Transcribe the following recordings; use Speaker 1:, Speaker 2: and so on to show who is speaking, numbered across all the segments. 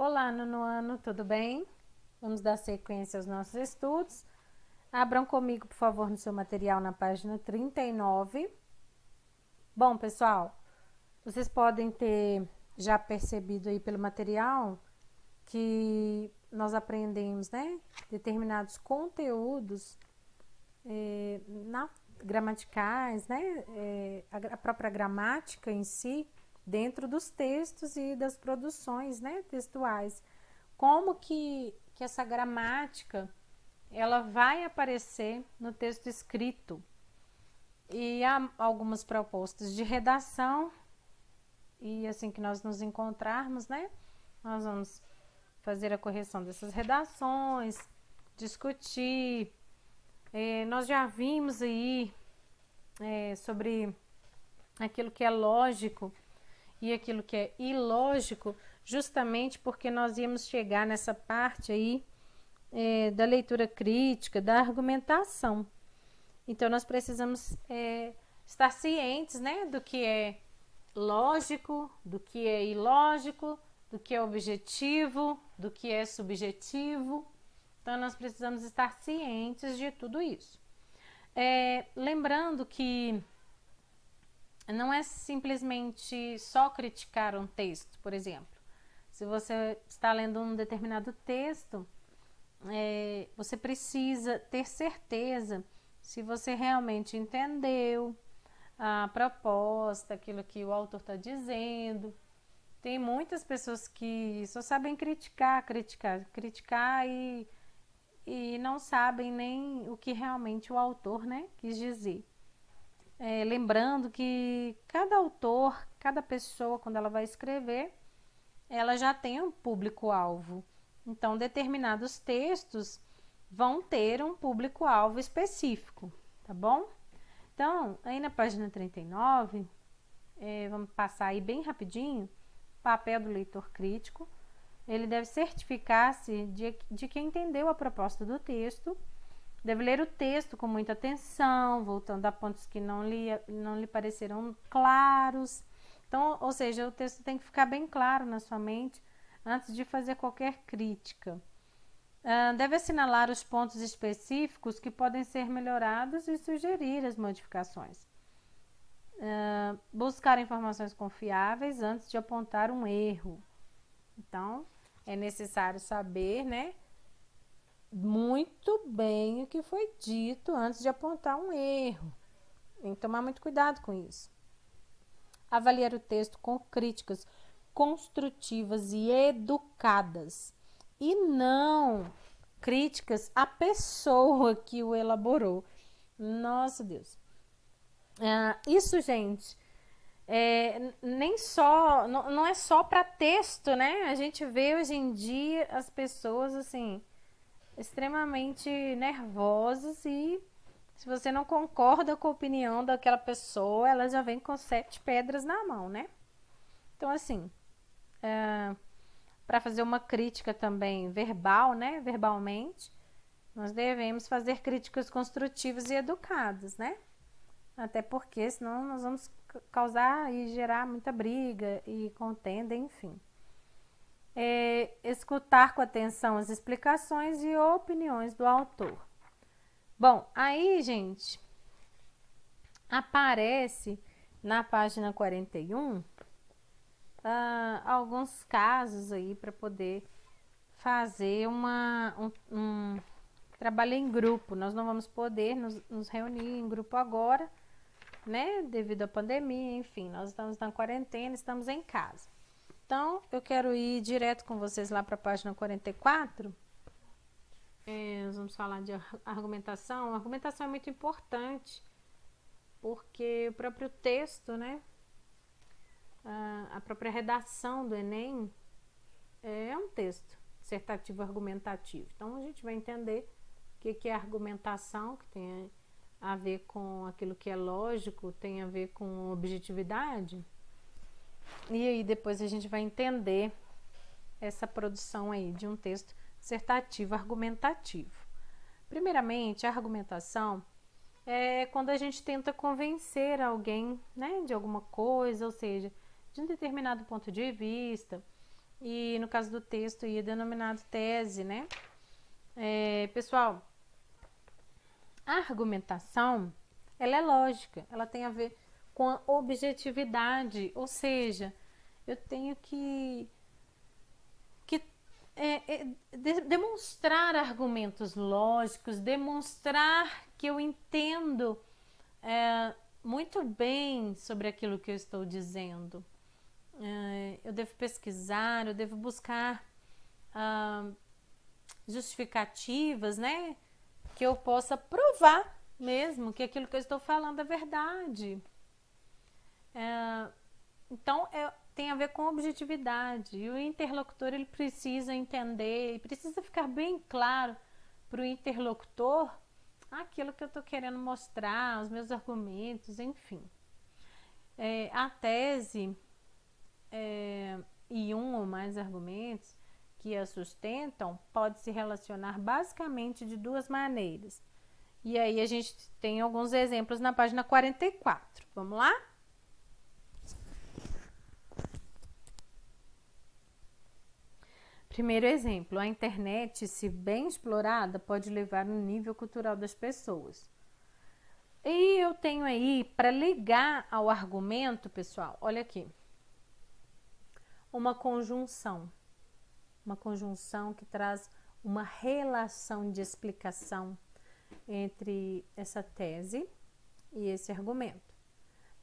Speaker 1: Olá, nono ano, tudo bem? Vamos dar sequência aos nossos estudos. Abram comigo, por favor, no seu material na página 39. Bom, pessoal, vocês podem ter já percebido aí pelo material que nós aprendemos, né, determinados conteúdos gramaticais, né, a própria gramática em si, dentro dos textos e das produções, né, textuais. Como que essa gramática ela vai aparecer no texto escrito. E há algumas propostas de redação, e assim que nós nos encontrarmos, né, nós vamos fazer a correção dessas redações, discutir. Nós já vimos aí sobre aquilo que é lógico e aquilo que é ilógico, justamente porque nós íamos chegar nessa parte aí da leitura crítica, da argumentação. Então, nós precisamos estar cientes, né, do que é lógico, do que é ilógico, do que é objetivo, do que é subjetivo. Então, nós precisamos estar cientes de tudo isso. Lembrando que não é simplesmente só criticar um texto, por exemplo. Se você está lendo um determinado texto, você precisa ter certeza se você realmente entendeu a proposta, aquilo que o autor está dizendo. Tem muitas pessoas que só sabem criticar e não sabem nem o que realmente o autor, né, quis dizer. Lembrando que cada autor, cada pessoa, quando ela vai escrever, ela já tem um público-alvo. Então, determinados textos vão ter um público-alvo específico, tá bom? Então, aí na página 39, vamos passar aí bem rapidinho, papel do leitor crítico. Ele deve certificar-se de que entendeu a proposta do texto, deve ler o texto com muita atenção, voltando a pontos que não lhe pareceram claros. Então, ou seja, o texto tem que ficar bem claro na sua mente antes de fazer qualquer crítica. Deve assinalar os pontos específicos que podem ser melhorados e sugerir as modificações. Buscar informações confiáveis antes de apontar um erro. Então, é necessário saber, né, muito bem o que foi dito antes de apontar um erro. Tem que tomar muito cuidado com isso. Avaliar o texto com críticas construtivas e educadas, e não críticas à pessoa que o elaborou. Nossa Deus. Isso, gente, nem só, não é só para texto, né? A gente vê hoje em dia as pessoas assim extremamente nervosas, e se você não concorda com a opinião daquela pessoa, ela já vem com 7 pedras na mão, né? Então, assim, para fazer uma crítica também verbal, né? Verbalmente, nós devemos fazer críticas construtivas e educadas, né? Até porque senão nós vamos causar e gerar muita briga e contenda, enfim. Escutar com atenção as explicações e opiniões do autor. Bom, aí, gente, aparece na página 41 alguns casos aí para poder fazer um trabalho em grupo. Nós não vamos poder nos reunir em grupo agora, né, devido à pandemia, enfim, nós estamos na quarentena, estamos em casa. Então, eu quero ir direto com vocês lá para a página 44. Nós vamos falar de argumentação. A argumentação é muito importante, porque o próprio texto, né, a própria redação do Enem é um texto dissertativo argumentativo. Então, a gente vai entender o que é argumentação, que tem a ver com aquilo que é lógico, tem a ver com objetividade. E aí depois a gente vai entender essa produção aí de um texto dissertativo argumentativo. Primeiramente, a argumentação é quando a gente tenta convencer alguém, né, de alguma coisa, ou seja, de um determinado ponto de vista, e no caso do texto é denominado tese, né? Pessoal, a argumentação, ela é lógica, ela tem a ver com a objetividade, ou seja, eu tenho que demonstrar argumentos lógicos, demonstrar que eu entendo muito bem sobre aquilo que eu estou dizendo. Eu devo pesquisar, eu devo buscar justificativas, né? Que eu possa provar mesmo que aquilo que eu estou falando é verdade. Então, tem a ver com objetividade. E o interlocutor, ele precisa entender, e precisa ficar bem claro para o interlocutor aquilo que eu estou querendo mostrar, os meus argumentos, enfim. A tese e um ou mais argumentos que a sustentam pode se relacionar basicamente de duas maneiras. E aí a gente tem alguns exemplos na página 44. Vamos lá? Primeiro exemplo, a internet, se bem explorada, pode levar no nível cultural das pessoas. E eu tenho aí, para ligar ao argumento, pessoal, olha aqui, uma conjunção que traz uma relação de explicação entre essa tese e esse argumento.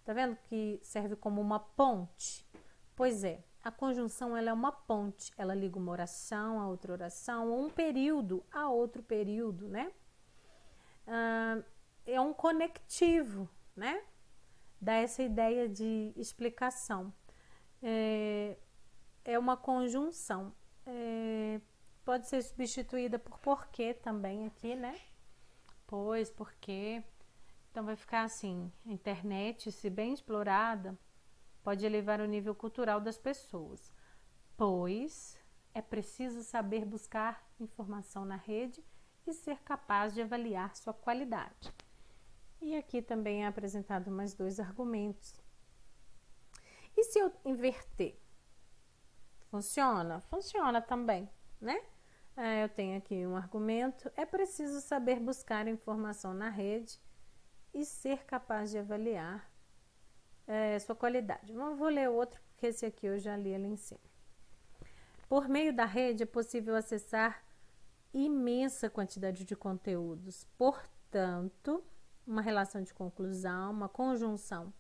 Speaker 1: Tá vendo que serve como uma ponte? Pois é, a conjunção ela é uma ponte, ela liga uma oração a outra oração, ou um período a outro período, né? É um conectivo, né? Dá essa ideia de explicação. É uma conjunção. Pode ser substituída por porquê também aqui, né? Pois, porque. Então vai ficar assim, a internet, se bem explorada, pode elevar o nível cultural das pessoas, pois é preciso saber buscar informação na rede e ser capaz de avaliar sua qualidade. E aqui também é apresentado mais dois argumentos. E se eu inverter? Funciona? Funciona também, né? Eu tenho aqui um argumento, é preciso saber buscar informação na rede e ser capaz de avaliar sua qualidade. Mas eu vou ler outro, porque esse aqui eu já li ali em cima. Por meio da rede é possível acessar imensa quantidade de conteúdos. Portanto, uma relação de conclusão, uma conjunção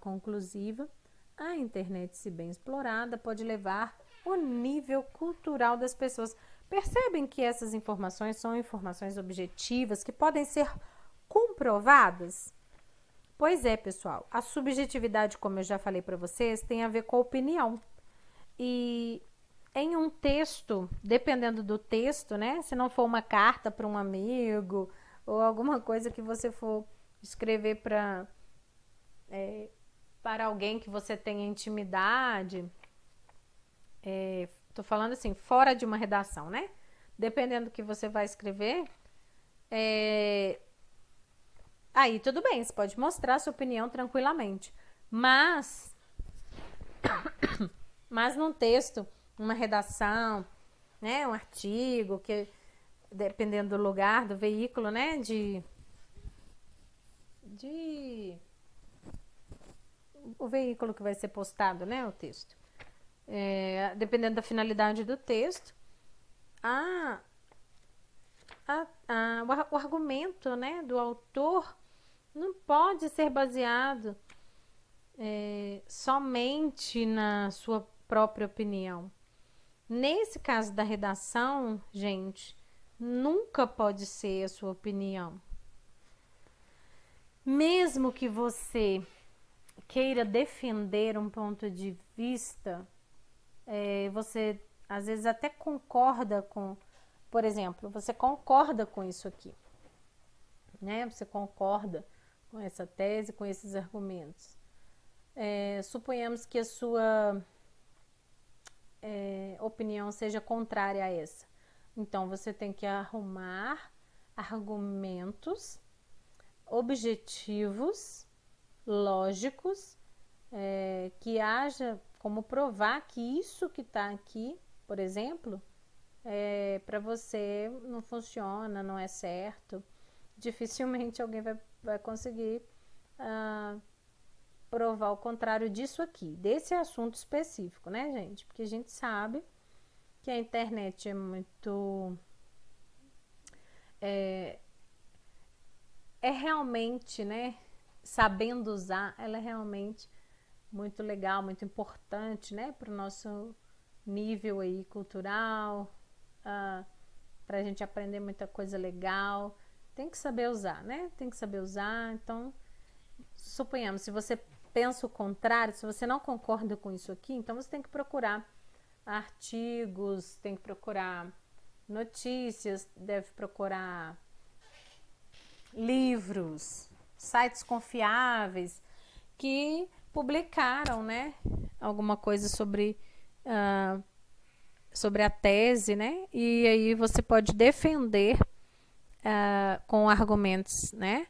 Speaker 1: conclusiva, a internet, se bem explorada, pode levar o nível cultural das pessoas. Percebem que essas informações são informações objetivas que podem ser comprovadas? Pois é, pessoal, a subjetividade, como eu já falei para vocês, tem a ver com a opinião. E em um texto, dependendo do texto, né? Se não for uma carta para um amigo ou alguma coisa que você for escrever para alguém que você tenha intimidade, tô falando assim, fora de uma redação, né? Dependendo do que você vai escrever, aí tudo bem, você pode mostrar a sua opinião tranquilamente. Mas num texto, uma redação, né, um artigo, que dependendo do lugar, do veículo, né, o veículo que vai ser postado, né, o texto. Dependendo da finalidade do texto, o argumento, né, do autor não pode ser baseado somente na sua própria opinião. Nesse caso da redação, gente, nunca pode ser a sua opinião. Mesmo que você queira defender um ponto de vista, você às vezes até concorda com, por exemplo, você concorda com isso aqui, né? Você concorda com essa tese, com esses argumentos. Suponhamos que a sua opinião seja contrária a essa. Então, você tem que arrumar argumentos objetivos, lógicos, que haja como provar que isso que está aqui, por exemplo, para você não funciona, não é certo. Dificilmente alguém vai conseguir provar o contrário disso aqui, desse assunto específico, né, gente? Porque a gente sabe que a internet é muito... é realmente, né, sabendo usar, ela é realmente muito legal, muito importante, né, para o nosso nível aí cultural, para a gente aprender muita coisa legal. Tem que saber usar, né? Tem que saber usar. Então, suponhamos, se você pensa o contrário, se você não concorda com isso aqui, então você tem que procurar artigos, tem que procurar notícias, deve procurar livros, sites confiáveis que publicaram, né, alguma coisa sobre a tese, né, e aí você pode defender com argumentos, né,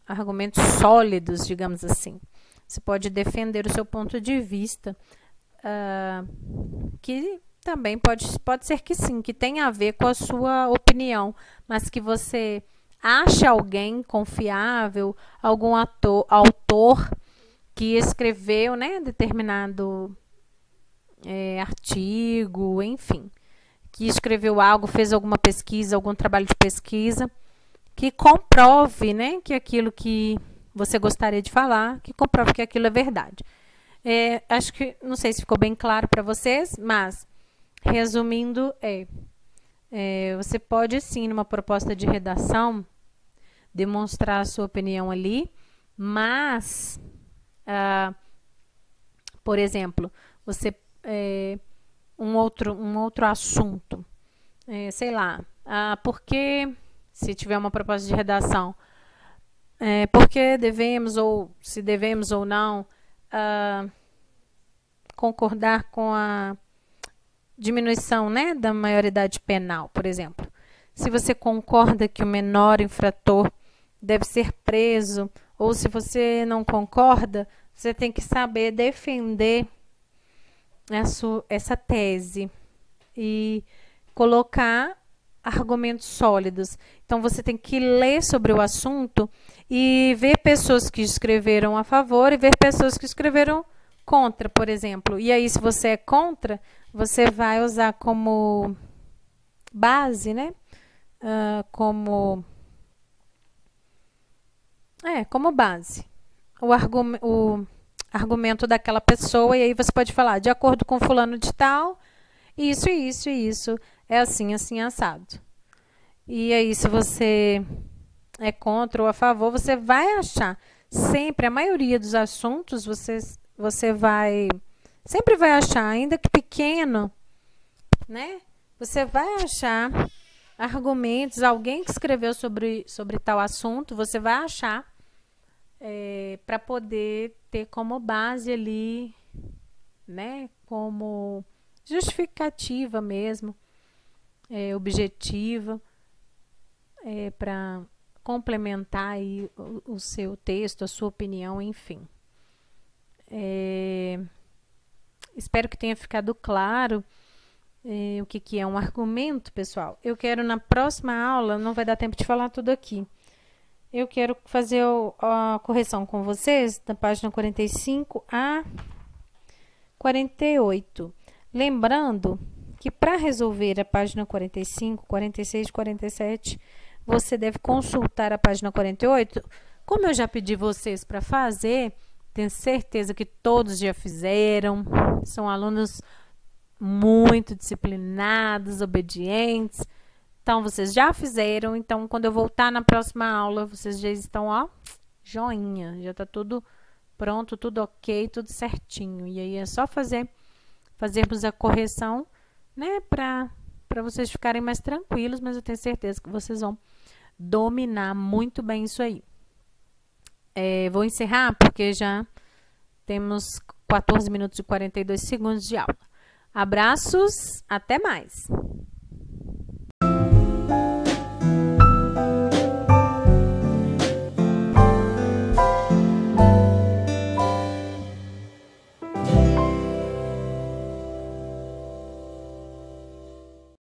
Speaker 1: argumentos sólidos, digamos assim. Você pode defender o seu ponto de vista, que também pode ser que sim, que tenha a ver com a sua opinião, mas que você ache alguém confiável, algum autor que escreveu, né, determinado artigo, enfim, que escreveu algo, fez alguma pesquisa, algum trabalho de pesquisa, que comprove, né, que aquilo que você gostaria de falar, que comprove que aquilo é verdade. Acho que, não sei se ficou bem claro para vocês, mas, resumindo, você pode sim, numa proposta de redação, demonstrar a sua opinião ali, mas, por exemplo, você um outro assunto, sei lá, porque, se tiver uma proposta de redação, porque devemos, ou se devemos ou não, concordar com a diminuição, né, da maioridade penal, por exemplo. Se você concorda que o menor infrator deve ser preso, ou se você não concorda, você tem que saber defender essa tese e colocar argumentos sólidos. Então, você tem que ler sobre o assunto e ver pessoas que escreveram a favor e ver pessoas que escreveram contra, por exemplo. E aí, se você é contra, você vai usar como base, né? Como base o argumento daquela pessoa, e aí você pode falar, de acordo com fulano de tal, isso, isso e isso, é assim, assim, assado. E aí, se você é contra ou a favor, você vai achar sempre, a maioria dos assuntos, você sempre vai achar, ainda que pequeno, né? Você vai achar argumentos, alguém que escreveu sobre tal assunto, você vai achar para poder ter como base ali, né? Como justificativa mesmo, objetiva, para complementar aí o seu texto, a sua opinião, enfim. Espero que tenha ficado claro o que é um argumento, pessoal. Eu quero, na próxima aula, não vai dar tempo de falar tudo aqui, eu quero fazer a correção com vocês da página 45 a 48. Lembrando que para resolver a página 45, 46 e 47, você deve consultar a página 48. Como eu já pedi vocês para fazer, tenho certeza que todos já fizeram, são alunos muito disciplinados, obedientes. Então, vocês já fizeram, então, quando eu voltar na próxima aula, vocês já estão, ó, joinha, já tá tudo pronto, tudo ok, tudo certinho. E aí é só fazermos a correção, né, para vocês ficarem mais tranquilos, mas eu tenho certeza que vocês vão dominar muito bem isso aí. Vou encerrar, porque já temos 14 minutos e 42 segundos de aula. Abraços, até mais!